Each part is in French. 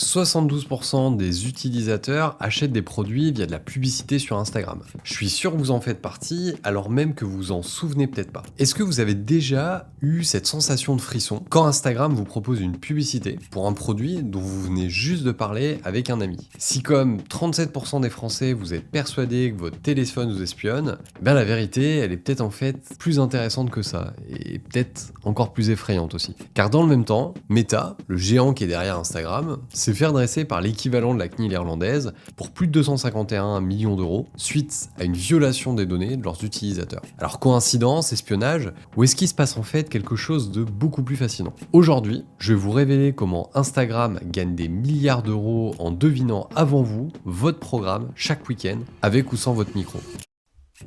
72% des utilisateurs achètent des produits via de la publicité sur Instagram. Je suis sûr que vous en faites partie, alors même que vous vous en souvenez peut-être pas. Est-ce que vous avez déjà eu cette sensation de frisson quand Instagram vous propose une publicité pour un produit dont vous venez juste de parler avec un ami? Si comme 37% des Français vous êtes persuadés que votre téléphone vous espionne, ben la vérité, elle est peut-être en fait plus intéressante que ça, et peut-être encore plus effrayante aussi. Car dans le même temps, Meta, le géant qui est derrière Instagram, s'est fait redresser par l'équivalent de la CNIL irlandaise pour plus de 251 millions d'euros suite à une violation des données de leurs utilisateurs. Alors coïncidence, espionnage, ou est-ce qu'il se passe en fait quelque chose de beaucoup plus fascinant? Aujourd'hui, je vais vous révéler comment Instagram gagne des milliards d'euros en devinant avant vous votre programme chaque week-end, avec ou sans votre micro.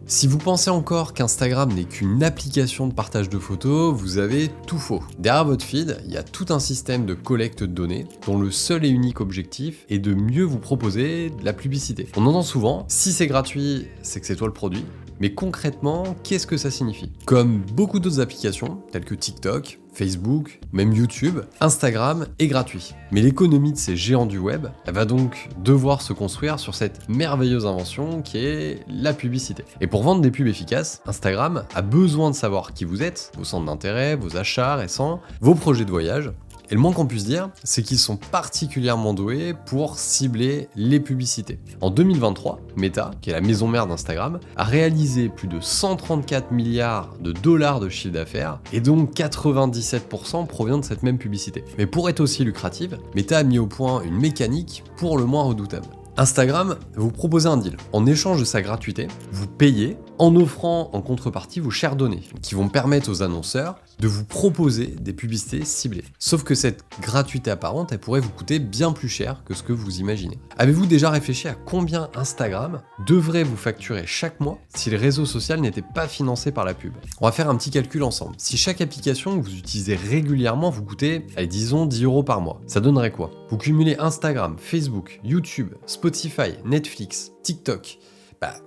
Si vous pensez encore qu'Instagram n'est qu'une application de partage de photos, vous avez tout faux. Derrière votre feed, il y a tout un système de collecte de données dont le seul et unique objectif est de mieux vous proposer de la publicité. On entend souvent, si c'est gratuit, c'est que c'est toi le produit. Mais concrètement, qu'est-ce que ça signifie? Comme beaucoup d'autres applications, telles que TikTok, Facebook, même YouTube, Instagram est gratuit. Mais l'économie de ces géants du web, elle va donc devoir se construire sur cette merveilleuse invention qui est la publicité. Et pour vendre des pubs efficaces, Instagram a besoin de savoir qui vous êtes, vos centres d'intérêt, vos achats récents, vos projets de voyage. Et le moins qu'on puisse dire, c'est qu'ils sont particulièrement doués pour cibler les publicités. En 2023, Meta, qui est la maison mère d'Instagram, a réalisé plus de 134 milliards de dollars de chiffre d'affaires, et donc 97% provient de cette même publicité. Mais pour être aussi lucrative, Meta a mis au point une mécanique pour le moins redoutable. Instagram vous propose un deal. En échange de sa gratuité, vous payez en offrant en contrepartie vos chères données, qui vont permettre aux annonceurs de vous proposer des publicités ciblées. Sauf que cette gratuité apparente, elle pourrait vous coûter bien plus cher que ce que vous imaginez. Avez-vous déjà réfléchi à combien Instagram devrait vous facturer chaque mois si le réseau social n'était pas financé par la pub? On va faire un petit calcul ensemble. Si chaque application que vous utilisez régulièrement vous coûtait, allez, disons 10 € par mois, ça donnerait quoi? Vous cumulez Instagram, Facebook, YouTube, Spotify, Netflix, TikTok.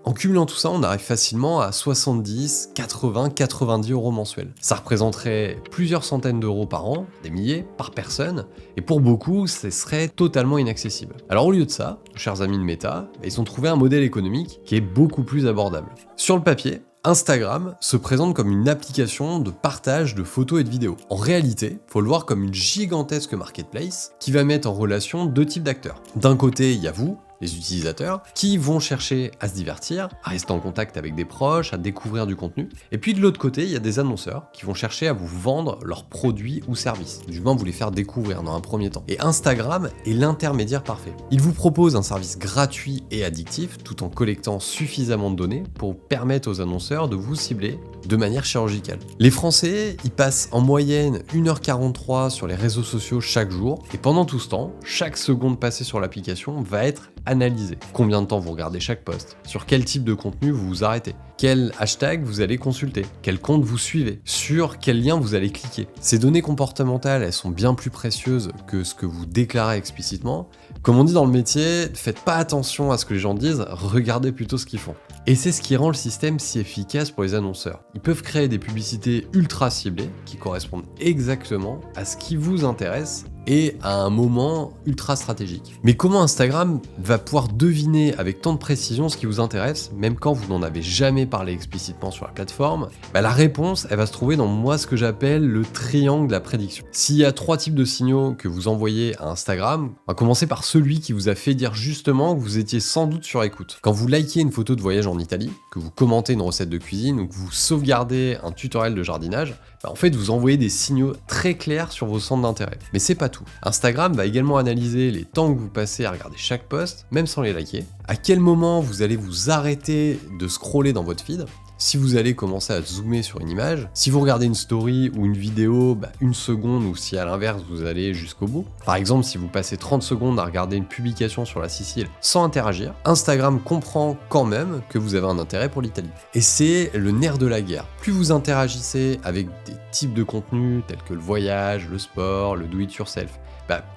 En cumulant tout ça, on arrive facilement à 70, 80, 90 € mensuels. Ça représenterait plusieurs centaines d'euros par an, des milliers par personne, et pour beaucoup, ce serait totalement inaccessible. Alors au lieu de ça, nos chers amis de Meta, ils ont trouvé un modèle économique qui est beaucoup plus abordable. Sur le papier, Instagram se présente comme une application de partage de photos et de vidéos. En réalité, faut le voir comme une gigantesque marketplace qui va mettre en relation deux types d'acteurs. D'un côté, il y a vous, les utilisateurs, qui vont chercher à se divertir, à rester en contact avec des proches, à découvrir du contenu. Et puis de l'autre côté, il y a des annonceurs qui vont chercher à vous vendre leurs produits ou services, du moins vous les faire découvrir dans un premier temps. Et Instagram est l'intermédiaire parfait. Il vous propose un service gratuit et addictif, tout en collectant suffisamment de données pour permettre aux annonceurs de vous cibler de manière chirurgicale. Les Français, ils passent en moyenne 1h43 sur les réseaux sociaux chaque jour, et pendant tout ce temps, chaque seconde passée sur l'application va être analysée. Combien de temps vous regardez chaque post? Sur quel type de contenu vous vous arrêtez? Quel hashtag vous allez consulter? Quel compte vous suivez? Sur quel lien vous allez cliquer? Ces données comportementales, elles sont bien plus précieuses que ce que vous déclarez explicitement. Comme on dit dans le métier, faites pas attention à ce que les gens disent, regardez plutôt ce qu'ils font. Et c'est ce qui rend le système si efficace pour les annonceurs. Ils peuvent créer des publicités ultra ciblées qui correspondent exactement à ce qui vous intéresse et à un moment ultra stratégique. Mais comment Instagram va pouvoir deviner avec tant de précision ce qui vous intéresse, même quand vous n'en avez jamais parlé explicitement sur la plateforme? La réponse, elle va se trouver dans ce que j'appelle le triangle de la prédiction. S'il y a 3 types de signaux que vous envoyez à Instagram, on va commencer par celui qui vous a fait dire justement que vous étiez sans doute sur écoute. Quand vous likez une photo de voyage en Italie, que vous commentez une recette de cuisine ou que vous sauvegardez un tutoriel de jardinage, en fait vous envoyez des signaux très clairs sur vos centres d'intérêt. Mais c'est pas tout. Instagram va également analyser les temps que vous passez à regarder chaque post, même sans les liker, à quel moment vous allez vous arrêter de scroller dans votre feed, si vous allez commencer à zoomer sur une image, si vous regardez une story ou une vidéo, une seconde, ou si à l'inverse vous allez jusqu'au bout. Par exemple, si vous passez 30 secondes à regarder une publication sur la Sicile sans interagir, Instagram comprend quand même que vous avez un intérêt pour l'Italie. Et c'est le nerf de la guerre. Plus vous interagissez avec des types de contenus tels que le voyage, le sport, le do-it-yourself,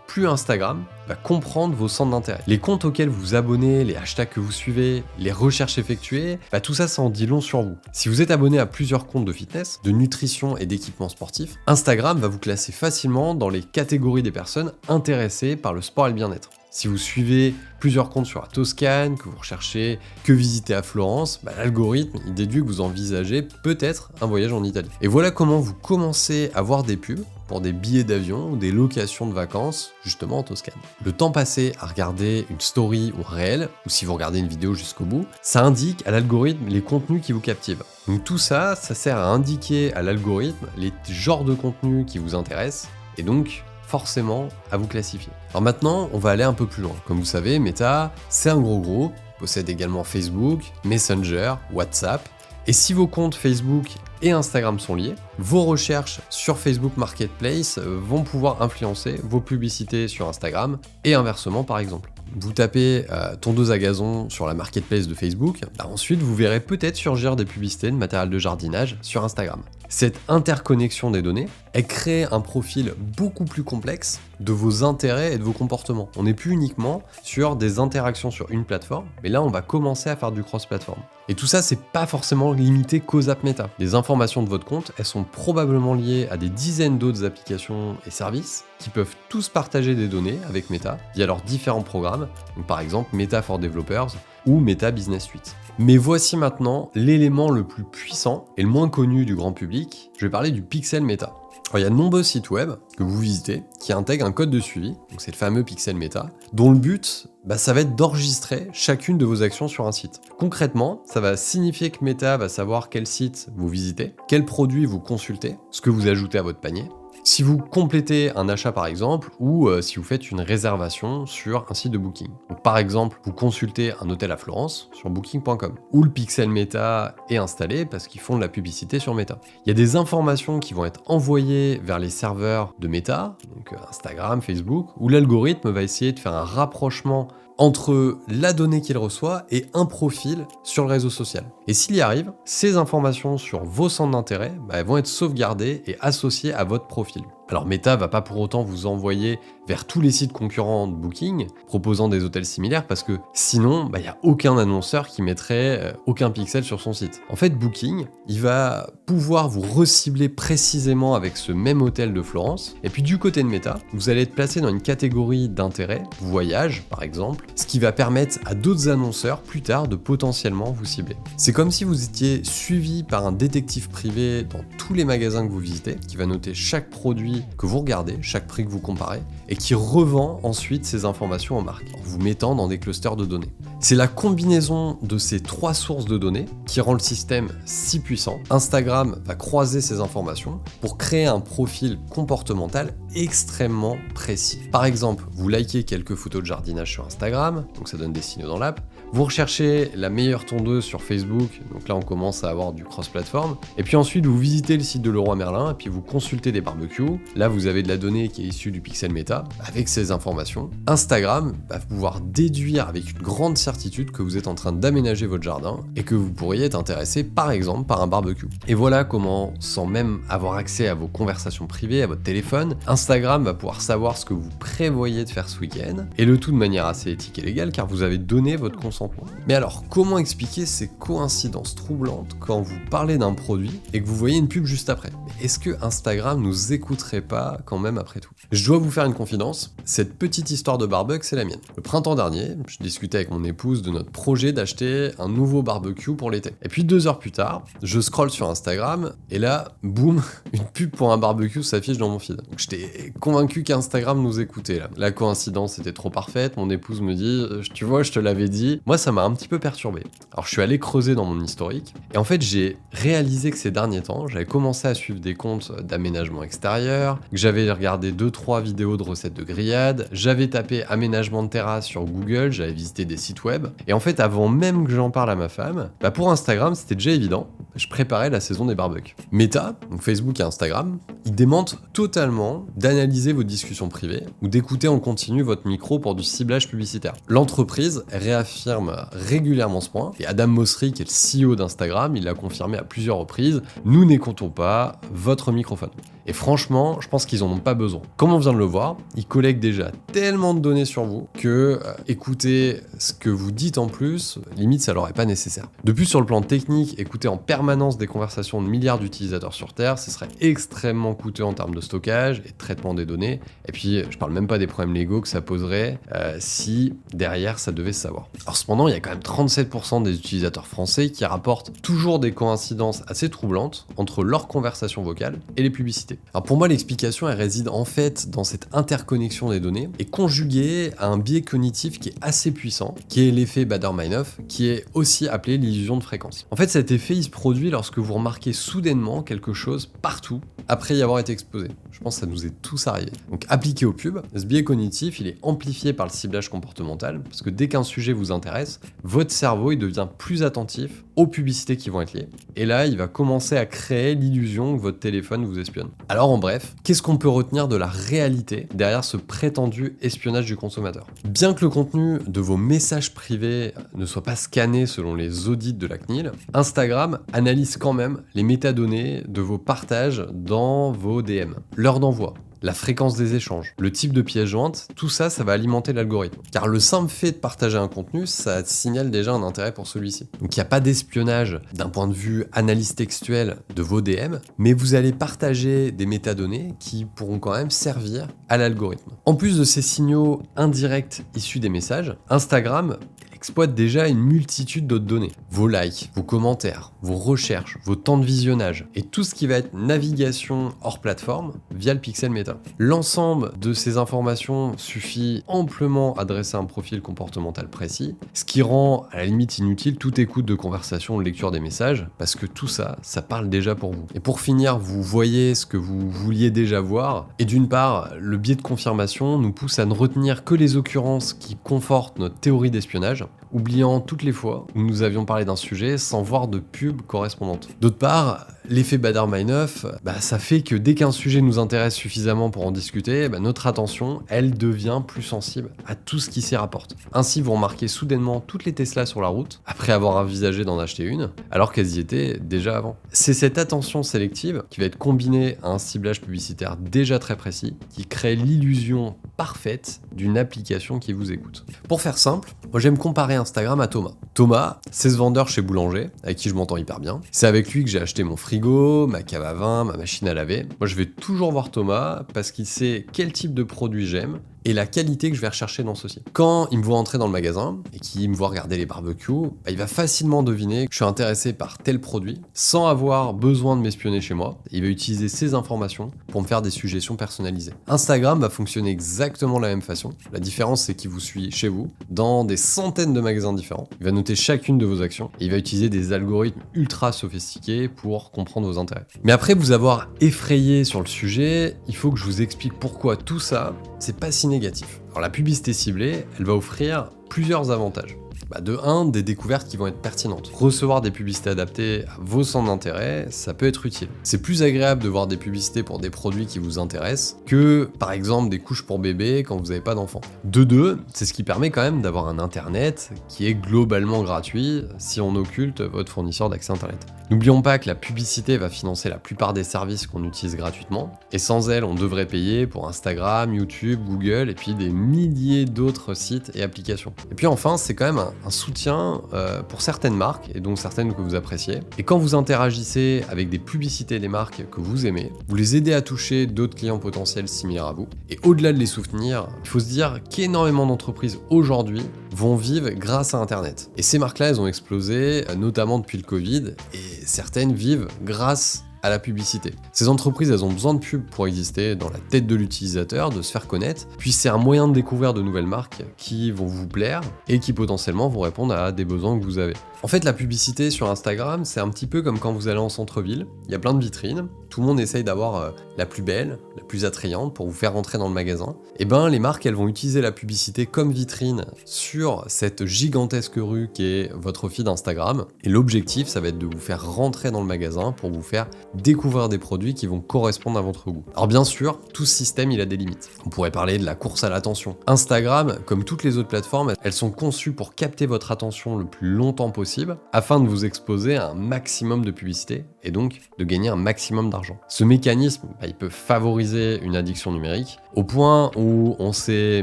plus Instagram va comprendre vos centres d'intérêt. Les comptes auxquels vous vous abonnez, les hashtags que vous suivez, les recherches effectuées, tout ça en dit long sur vous. vous. Si vous êtes abonné à plusieurs comptes de fitness, de nutrition et d'équipements sportifs, Instagram va vous classer facilement dans les catégories des personnes intéressées par le sport et le bien-être. Si vous suivez plusieurs comptes sur la Toscane, que vous recherchez que visiter à Florence, l'algorithme il déduit que vous envisagez peut-être un voyage en Italie. Et voilà comment vous commencez à voir des pubs pour des billets d'avion ou des locations de vacances, justement en Toscane. Le temps passé à regarder une story ou un réel, ou si vous regardez une vidéo jusqu'au bout, ça indique à l'algorithme les contenus qui vous captivent. Donc tout ça, ça sert à indiquer à l'algorithme les genres de contenus qui vous intéressent, et donc forcément à vous classifier. Alors maintenant, on va aller un peu plus loin. Comme vous savez, Meta, c'est un gros groupe, possède également Facebook, Messenger, WhatsApp, et si vos comptes Facebook et Instagram sont liés, vos recherches sur Facebook Marketplace vont pouvoir influencer vos publicités sur Instagram et inversement par exemple. Vous tapez tondeuse à gazon sur la marketplace de Facebook, ensuite vous verrez peut-être surgir des publicités de matériel de jardinage sur Instagram. Cette interconnexion des données, elle crée un profil beaucoup plus complexe de vos intérêts et de vos comportements. On n'est plus uniquement sur des interactions sur une plateforme, mais là on va commencer à faire du cross-platform. Et tout ça, c'est pas forcément limité qu'aux apps Meta. Les informations de votre compte, elles sont probablement liées à des dizaines d'autres applications et services qui peuvent tous partager des données avec Meta via leurs différents programmes, donc par exemple Meta for Developers ou Meta Business Suite. Mais voici maintenant l'élément le plus puissant et le moins connu du grand public, je vais parler du pixel Meta. Alors, il y a de nombreux sites web que vous visitez qui intègrent un code de suivi, donc c'est le fameux pixel Meta, dont le but, ça va être d'enregistrer chacune de vos actions sur un site. Concrètement, ça va signifier que Meta va savoir quel site vous visitez, quel produit vous consultez, ce que vous ajoutez à votre panier, si vous complétez un achat par exemple, ou si vous faites une réservation sur un site de booking. Donc, par exemple, vous consultez un hôtel à Florence sur booking.com, où le pixel Meta est installé parce qu'ils font de la publicité sur Meta. Il y a des informations qui vont être envoyées vers les serveurs de Meta, donc Instagram, Facebook, où l'algorithme va essayer de faire un rapprochement entre la donnée qu'il reçoit et un profil sur le réseau social. Et s'il y arrive, ces informations sur vos centres d'intérêt elles vont être sauvegardées et associées à votre profil. Alors Meta va pas pour autant vous envoyer vers tous les sites concurrents de Booking proposant des hôtels similaires parce que sinon, il n'y a aucun annonceur qui mettrait aucun pixel sur son site. En fait, Booking, il va pouvoir vous recibler précisément avec ce même hôtel de Florence. Et puis du côté de Meta, vous allez être placé dans une catégorie d'intérêt, voyage par exemple, ce qui va permettre à d'autres annonceurs plus tard de potentiellement vous cibler. C'est comme si vous étiez suivi par un détective privé dans tous les magasins que vous visitez, qui va noter chaque produit que vous regardez, chaque prix que vous comparez, et qui revend ensuite ces informations aux marques, en vous mettant dans des clusters de données. C'est la combinaison de ces trois sources de données qui rend le système si puissant. Instagram va croiser ces informations pour créer un profil comportemental extrêmement précis. Par exemple, vous likez quelques photos de jardinage sur Instagram, donc ça donne des signaux dans l'app. Vous recherchez la meilleure tondeuse sur Facebook, donc là on commence à avoir du cross-platform. Et puis ensuite vous visitez le site de Leroy Merlin et puis vous consultez des barbecues. Là vous avez de la donnée qui est issue du pixel Meta. Avec ces informations, Instagram va pouvoir déduire avec une grande certitude que vous êtes en train d'aménager votre jardin et que vous pourriez être intéressé par exemple par un barbecue. Et voilà comment, sans même avoir accès à vos conversations privées, à votre téléphone, Instagram va pouvoir savoir ce que vous prévoyez de faire ce week-end, et le tout de manière assez éthique et légale car vous avez donné votre consentement. Mais alors, comment expliquer ces coïncidences troublantes quand vous parlez d'un produit et que vous voyez une pub juste après? Est-ce que Instagram nous écouterait pas quand même après tout? Je dois vous faire une confidence, cette petite histoire de barbecue, c'est la mienne. Le printemps dernier, je discutais avec mon épouse de notre projet d'acheter un nouveau barbecue pour l'été. Et puis 2 heures plus tard, je scrolle sur Instagram et là, boum, une pub pour un barbecue s'affiche dans mon feed. Donc j'étais convaincu qu'Instagram nous écoutait là. La coïncidence était trop parfaite, mon épouse me dit « Tu vois, je te l'avais dit ». Moi, ça m'a un petit peu perturbé. Alors je suis allé creuser dans mon historique et en fait, j'ai réalisé que ces derniers temps, j'avais commencé à suivre des comptes d'aménagement extérieur, que j'avais regardé 2-3 vidéos de recettes de grillades, j'avais tapé aménagement de terrasse sur Google, j'avais visité des sites web, et en fait avant même que j'en parle à ma femme, pour Instagram c'était déjà évident, je préparais la saison des barbecues. Meta, donc Facebook et Instagram, ils démentent totalement d'analyser vos discussions privées ou d'écouter en continu votre micro pour du ciblage publicitaire. L'entreprise réaffirme régulièrement ce point, et Adam Mosseri, qui est le CEO d'Instagram, il l'a confirmé à plusieurs reprises, nous n'écoutons pas votre microphone. Et franchement, je pense qu'ils en ont pas besoin. Comme on vient de le voir, ils collectent déjà tellement de données sur vous que écouter ce que vous dites en plus, limite ça leur est pas nécessaire. De plus, sur le plan technique, écouter en permanence des conversations de milliards d'utilisateurs sur Terre, ce serait extrêmement coûteux en termes de stockage et de traitement des données. Et puis, je parle même pas des problèmes légaux que ça poserait si derrière ça devait se savoir. Alors cependant, il y a quand même 37% des utilisateurs français qui rapportent toujours des coïncidences assez troublantes entre leurs conversations vocales et les publicités. Alors pour moi, l'explication, elle réside en fait dans cette interconnexion des données et conjuguée à un biais cognitif qui est assez puissant, qui est l'effet Baader-Meinhof, qui est aussi appelé l'illusion de fréquence. En fait, cet effet, il se produit lorsque vous remarquez soudainement quelque chose partout après y avoir été exposé. Je pense que ça nous est tous arrivé. Donc appliqué au pub, ce biais cognitif, il est amplifié par le ciblage comportemental, parce que dès qu'un sujet vous intéresse, votre cerveau, il devient plus attentif aux publicités qui vont être liées. Et là, il va commencer à créer l'illusion que votre téléphone vous espionne. Alors en bref, qu'est-ce qu'on peut retenir de la réalité derrière ce prétendu espionnage du consommateur? Bien que le contenu de vos messages privés ne soit pas scanné selon les audits de la CNIL, Instagram analyse quand même les métadonnées de vos partages dans vos DM, l'heure d'envoi, la fréquence des échanges, le type de pièce jointe, tout ça, ça va alimenter l'algorithme. Car le simple fait de partager un contenu, ça signale déjà un intérêt pour celui-ci. Donc il n'y a pas d'espionnage d'un point de vue analyse textuelle de vos DM, mais vous allez partager des métadonnées qui pourront quand même servir à l'algorithme. En plus de ces signaux indirects issus des messages, Instagram exploite déjà une multitude d'autres données. Vos likes, vos commentaires, vos recherches, vos temps de visionnage et tout ce qui va être navigation hors plateforme via le pixel Meta. L'ensemble de ces informations suffit amplement à dresser un profil comportemental précis, ce qui rend à la limite inutile toute écoute de conversation ou lecture des messages, parce que tout ça, ça parle déjà pour vous. Et pour finir, vous voyez ce que vous vouliez déjà voir, et d'une part, le biais de confirmation nous pousse à ne retenir que les occurrences qui confortent notre théorie d'espionnage, oubliant toutes les fois où nous avions parlé d'un sujet sans voir de pub correspondante. D'autre part, l'effet Baader-Meinhof, ça fait que dès qu'un sujet nous intéresse suffisamment pour en discuter, notre attention, elle devient plus sensible à tout ce qui s'y rapporte. Ainsi, vous remarquez soudainement toutes les Tesla sur la route, après avoir envisagé d'en acheter une, alors qu'elles y étaient déjà avant. C'est cette attention sélective qui va être combinée à un ciblage publicitaire déjà très précis, qui crée l'illusion parfaite d'une application qui vous écoute. Pour faire simple, moi j'aime comparer Instagram à Thomas. Thomas, c'est ce vendeur chez Boulanger, avec qui je m'entends hyper bien. C'est avec lui que j'ai acheté mon frigo, ma cave à vin, ma machine à laver. Moi je vais toujours voir Thomas parce qu'il sait quel type de produit j'aime et la qualité que je vais rechercher dans ceci. Quand il me voit entrer dans le magasin et qu'il me voit regarder les barbecues, il va facilement deviner que je suis intéressé par tel produit sans avoir besoin de m'espionner chez moi. Il va utiliser ces informations pour me faire des suggestions personnalisées. Instagram va fonctionner exactement de la même façon. La différence, c'est qu'il vous suit chez vous, dans des centaines de magasins différents. Il va noter chacune de vos actions et il va utiliser des algorithmes ultra sophistiqués pour comprendre vos intérêts. Mais après vous avoir effrayé sur le sujet, il faut que je vous explique pourquoi tout ça, c'est pas si négatif. Alors la publicité ciblée, elle va offrir plusieurs avantages. De 1, des découvertes qui vont être pertinentes. Recevoir des publicités adaptées à vos centres d'intérêt, ça peut être utile. C'est plus agréable de voir des publicités pour des produits qui vous intéressent que, par exemple, des couches pour bébé quand vous n'avez pas d'enfant. De 2, c'est ce qui permet quand même d'avoir un internet qui est globalement gratuit si on occulte votre fournisseur d'accès internet. N'oublions pas que la publicité va financer la plupart des services qu'on utilise gratuitement, et sans elle, on devrait payer pour Instagram, YouTube, Google, et puis des milliers d'autres sites et applications. Et puis enfin, c'est quand même un soutien pour certaines marques, et donc certaines que vous appréciez. Et quand vous interagissez avec des publicités des marques que vous aimez, vous les aidez à toucher d'autres clients potentiels similaires à vous. Et au-delà de les soutenir, il faut se dire qu'énormément d'entreprises aujourd'hui vont vivre grâce à Internet. Et ces marques-là, elles ont explosé, notamment depuis le Covid, et certaines vivent grâce à la publicité. Ces entreprises, elles ont besoin de pub pour exister dans la tête de l'utilisateur, de se faire connaître, puis c'est un moyen de découvrir de nouvelles marques qui vont vous plaire et qui potentiellement vont répondre à des besoins que vous avez. En fait, la publicité sur Instagram, c'est un petit peu comme quand vous allez en centre-ville, il y a plein de vitrines, tout le monde essaye d'avoir la plus belle, la plus attrayante pour vous faire rentrer dans le magasin. Et les marques, elles vont utiliser la publicité comme vitrine sur cette gigantesque rue qui est votre feed Instagram. Et l'objectif, ça va être de vous faire rentrer dans le magasin pour vous faire découvrir des produits qui vont correspondre à votre goût. Alors bien sûr, tout ce système il a des limites. On pourrait parler de la course à l'attention. Instagram, comme toutes les autres plateformes, elles sont conçues pour capter votre attention le plus longtemps possible afin de vous exposer à un maximum de publicité et donc de gagner un maximum d'argent. Ce mécanisme, il peut favoriser une addiction numérique au point où on sait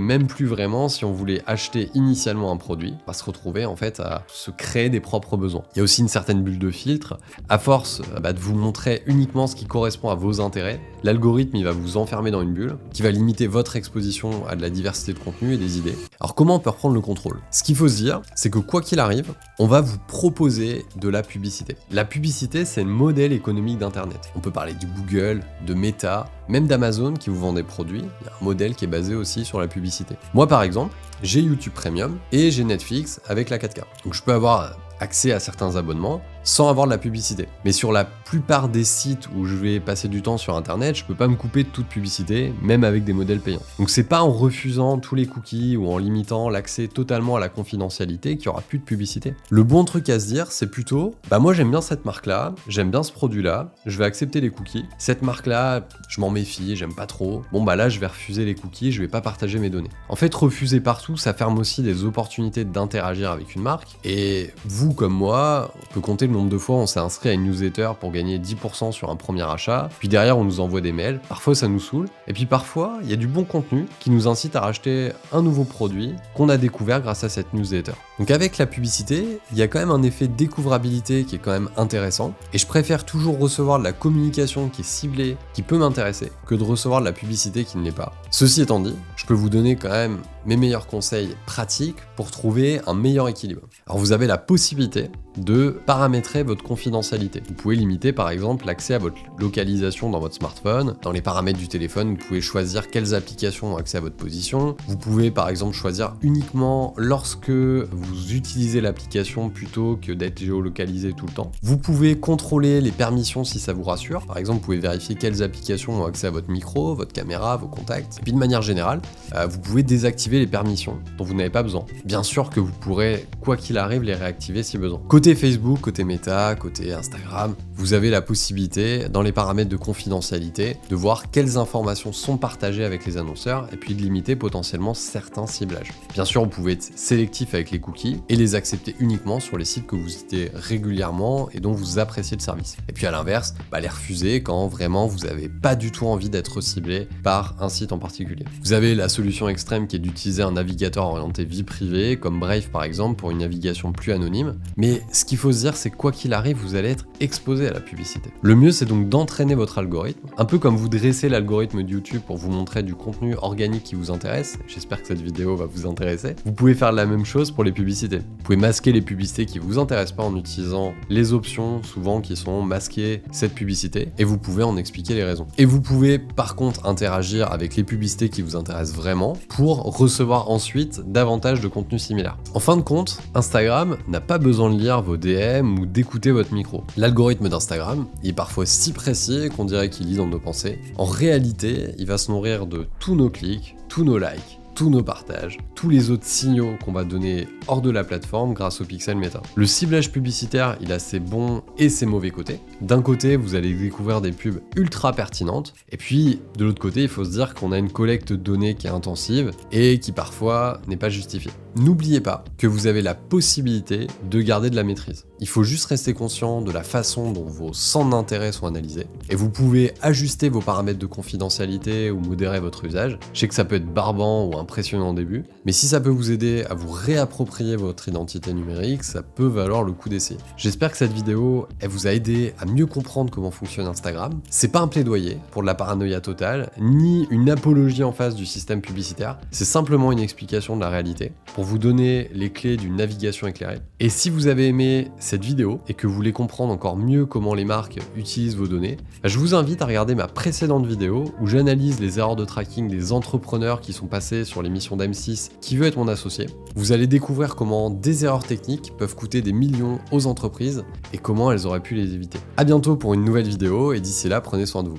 même plus vraiment si on voulait acheter initialement un produit, on va se retrouver en fait à se créer des propres besoins. Il y a aussi une certaine bulle de filtre. À force de vous montrer uniquement ce qui correspond à vos intérêts, l'algorithme il va vous enfermer dans une bulle qui va limiter votre exposition à de la diversité de contenu et des idées. Alors comment on peut reprendre le contrôle? Ce qu'il faut se dire, c'est que quoi qu'il arrive, on va vous proposer de la publicité. La publicité, c'est le modèle économique d'Internet. On peut parler du Google, de Meta, même d'Amazon qui vous vend des produits. Il y a un modèle qui est basé aussi sur la publicité. Moi par exemple, j'ai YouTube Premium et j'ai Netflix avec la 4K. Donc je peux avoir accès à certains abonnements sans avoir de la publicité. Mais sur la plupart des sites où je vais passer du temps sur internet, je peux pas me couper de toute publicité, même avec des modèles payants. Donc c'est pas en refusant tous les cookies ou en limitant l'accès totalement à la confidentialité qu'il y aura plus de publicité. Le bon truc à se dire, c'est plutôt, moi j'aime bien cette marque-là, j'aime bien ce produit-là, je vais accepter les cookies. Cette marque-là, je m'en méfie, j'aime pas trop. Là je vais refuser les cookies, je vais pas partager mes données. En fait, refuser partout, ça ferme aussi des opportunités d'interagir avec une marque. Et vous comme moi, on peut compter le nombre de fois où on s'est inscrit à une newsletter pour gagner 10% sur un premier achat, puis derrière on nous envoie des mails, parfois ça nous saoule, et puis parfois il y a du bon contenu qui nous incite à racheter un nouveau produit qu'on a découvert grâce à cette newsletter. Donc avec la publicité, il y a quand même un effet découvrabilité qui est quand même intéressant, et je préfère toujours recevoir de la communication qui est ciblée, qui peut m'intéresser, que de recevoir de la publicité qui ne l'est pas. Ceci étant dit, je peux vous donner quand même mes meilleurs conseils pratiques pour trouver un meilleur équilibre. Alors vous avez la possibilité de paramétrer votre confidentialité. Vous pouvez limiter par exemple l'accès à votre localisation dans votre smartphone. Dans les paramètres du téléphone, vous pouvez choisir quelles applications ont accès à votre position. Vous pouvez par exemple choisir uniquement lorsque vous utilisez l'application plutôt que d'être géolocalisé tout le temps. Vous pouvez contrôler les permissions si ça vous rassure. Par exemple, vous pouvez vérifier quelles applications ont accès à votre micro, votre caméra, vos contacts. Et puis de manière générale, vous pouvez désactiver les permissions dont vous n'avez pas besoin. Bien sûr que vous pourrez, quoi qu'il arrive, les réactiver si besoin. Côté Facebook, côté Meta, côté Instagram, vous avez la possibilité, dans les paramètres de confidentialité, de voir quelles informations sont partagées avec les annonceurs et puis de limiter potentiellement certains ciblages. Bien sûr, vous pouvez être sélectif avec les cookies et les accepter uniquement sur les sites que vous citez régulièrement et dont vous appréciez le service. Et puis à l'inverse, les refuser quand vraiment vous n'avez pas du tout envie d'être ciblé par un site en particulier. Vous avez la solution extrême qui est d'utiliser un navigateur orienté vie privée, comme Brave par exemple, pour une navigation plus anonyme. Mais ce qu'il faut se dire, c'est que quoi qu'il arrive, vous allez être exposé à la publicité. Le mieux, c'est donc d'entraîner votre algorithme, un peu comme vous dressez l'algorithme de YouTube pour vous montrer du contenu organique qui vous intéresse. J'espère que cette vidéo va vous intéresser. Vous pouvez faire la même chose pour les publicités. Vous pouvez masquer les publicités qui vous intéressent pas en utilisant les options, souvent qui sont masquer cette publicité, et vous pouvez en expliquer les raisons. Et vous pouvez par contre interagir avec les publicités qui vous intéressent vraiment pour recevoir ensuite davantage de contenu similaire. En fin de compte, Instagram n'a pas besoin de lire vos DM ou d'écouter votre micro. L'algorithme d'Instagram est parfois si précis qu'on dirait qu'il lit dans nos pensées. En réalité, il va se nourrir de tous nos clics, tous nos likes, tous nos partages, tous les autres signaux qu'on va donner hors de la plateforme grâce au pixel Meta. Le ciblage publicitaire, il a ses bons et ses mauvais côtés. D'un côté, vous allez découvrir des pubs ultra pertinentes, et puis de l'autre côté, il faut se dire qu'on a une collecte de données qui est intensive et qui parfois n'est pas justifiée. N'oubliez pas que vous avez la possibilité de garder de la maîtrise. Il faut juste rester conscient de la façon dont vos centres d'intérêt sont analysés, et vous pouvez ajuster vos paramètres de confidentialité ou modérer votre usage. Je sais que ça peut être barbant ou impressionnant au début, mais si ça peut vous aider à vous réapproprier votre identité numérique, ça peut valoir le coup d'essayer. J'espère que cette vidéo, elle vous a aidé à mieux comprendre comment fonctionne Instagram. C'est pas un plaidoyer pour de la paranoïa totale, ni une apologie en face du système publicitaire, c'est simplement une explication de la réalité, pour vous donner les clés d'une navigation éclairée. Et si vous avez aimé cette vidéo et que vous voulez comprendre encore mieux comment les marques utilisent vos données, je vous invite à regarder ma précédente vidéo où j'analyse les erreurs de tracking des entrepreneurs qui sont passés sur l'émission d'M6 Qui veut être mon associé. Vous allez découvrir comment des erreurs techniques peuvent coûter des millions aux entreprises et comment elles auraient pu les éviter. À bientôt pour une nouvelle vidéo et d'ici là, prenez soin de vous.